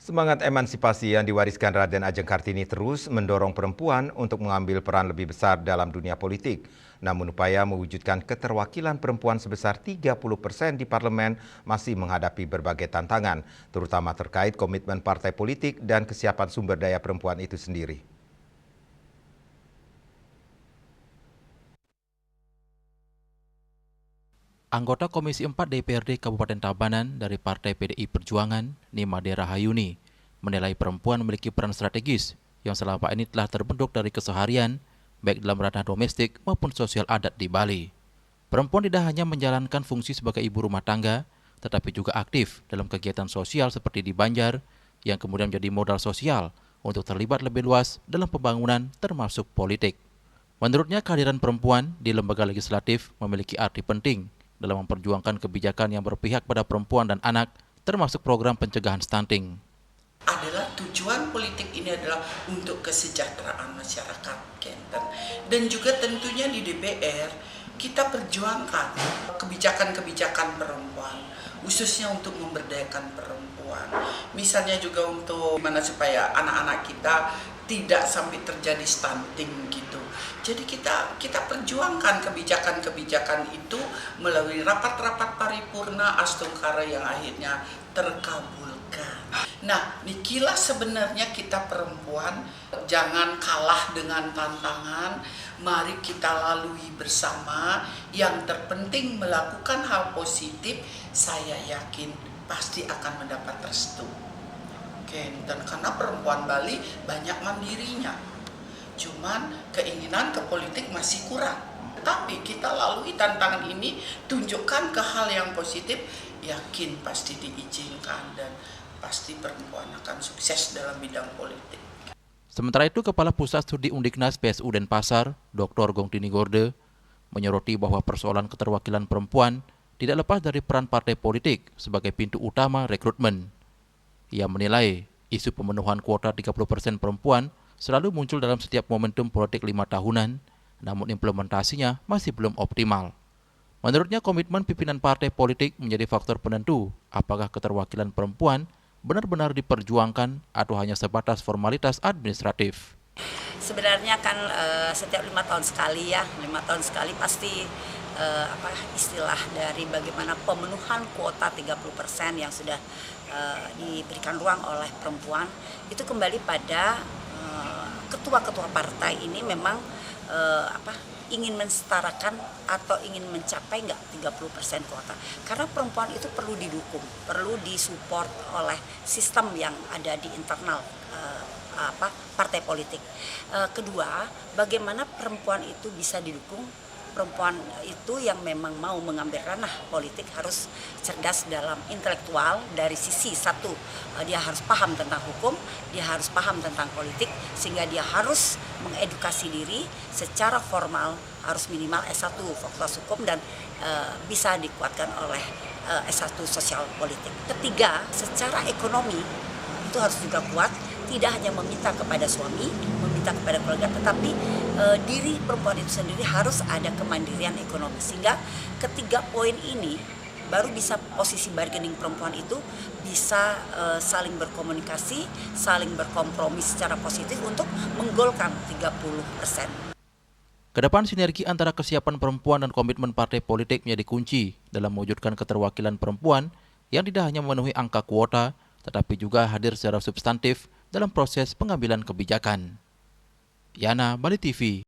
Semangat emansipasi yang diwariskan Raden Ajeng Kartini terus mendorong perempuan untuk mengambil peran lebih besar dalam dunia politik. Namun upaya mewujudkan keterwakilan perempuan sebesar 30% di parlemen masih menghadapi berbagai tantangan, terutama terkait komitmen partai politik dan kesiapan sumber daya perempuan itu sendiri. Anggota Komisi 4 DPRD Kabupaten Tabanan dari Partai PDI Perjuangan, Nimade Rahayuni, menilai perempuan memiliki peran strategis yang selama ini telah terbentuk dari keseharian, baik dalam ranah domestik maupun sosial adat di Bali. Perempuan tidak hanya menjalankan fungsi sebagai ibu rumah tangga, tetapi juga aktif dalam kegiatan sosial seperti di Banjar, yang kemudian menjadi modal sosial untuk terlibat lebih luas dalam pembangunan termasuk politik. Menurutnya, kehadiran perempuan di lembaga legislatif memiliki arti penting dalam memperjuangkan kebijakan yang berpihak pada perempuan dan anak, termasuk program pencegahan stunting. Adalah tujuan politik ini adalah untuk kesejahteraan masyarakat, dan juga tentunya di DPR kita perjuangkan kebijakan-kebijakan perempuan, khususnya untuk memberdayakan perempuan. Misalnya juga untuk gimana supaya anak-anak kita tidak sampai terjadi stunting gitu. Jadi kita perjuangkan kebijakan-kebijakan itu melalui rapat-rapat paripurna Astungkara yang akhirnya terkabulkan. Nah, nikilah sebenarnya kita perempuan jangan kalah dengan tantangan. Mari kita lalui bersama. Yang terpenting melakukan hal positif, saya yakin pasti akan mendapat restu. Dan karena perempuan Bali banyak mandirinya, cuman keinginan ke politik masih kurang. Tapi kita lalui tantangan ini, tunjukkan ke hal yang positif, yakin pasti diizinkan dan pasti perempuan akan sukses dalam bidang politik. Sementara itu, Kepala Pusat Studi Undiknas PSU Denpasar, Dr. Gongtini Gorde, menyoroti bahwa persoalan keterwakilan perempuan tidak lepas dari peran partai politik sebagai pintu utama rekrutmen. Ia menilai isu pemenuhan kuota 30% perempuan selalu muncul dalam setiap momentum politik 5 tahunan, namun implementasinya masih belum optimal. Menurutnya, komitmen pimpinan partai politik menjadi faktor penentu apakah keterwakilan perempuan benar-benar diperjuangkan atau hanya sebatas formalitas administratif. Sebenarnya kan setiap 5 tahun sekali ya, 5 tahun sekali pasti istilah dari bagaimana pemenuhan kuota 30% yang sudah diberikan ruang oleh perempuan itu kembali pada ketua-ketua partai ini memang ingin mensetarakan atau ingin mencapai 30% kuota. Karena perempuan itu perlu didukung, perlu disupport oleh sistem yang ada di internal partai politik. Kedua, bagaimana perempuan itu bisa didukung? Perempuan itu yang memang mau mengambil ranah politik harus cerdas dalam intelektual. Dari sisi satu, dia harus paham tentang hukum, dia harus paham tentang politik, sehingga dia harus mengedukasi diri secara formal, harus minimal S1 Fakultas Hukum dan bisa dikuatkan oleh S1 Sosial Politik. Ketiga, secara ekonomi itu harus juga kuat, tidak hanya meminta kepada suami, meminta kepada keluarga, tetapi diri perempuan itu sendiri harus ada kemandirian ekonomi. Sehingga ketiga poin ini baru bisa posisi bargaining perempuan itu bisa saling berkomunikasi, saling berkompromi secara positif untuk menggolkan 30%. Kedepan, sinergi antara kesiapan perempuan dan komitmen partai politik menjadi kunci dalam mewujudkan keterwakilan perempuan yang tidak hanya memenuhi angka kuota, tetapi juga hadir secara substantif dalam proses pengambilan kebijakan. Yana, Bali TV.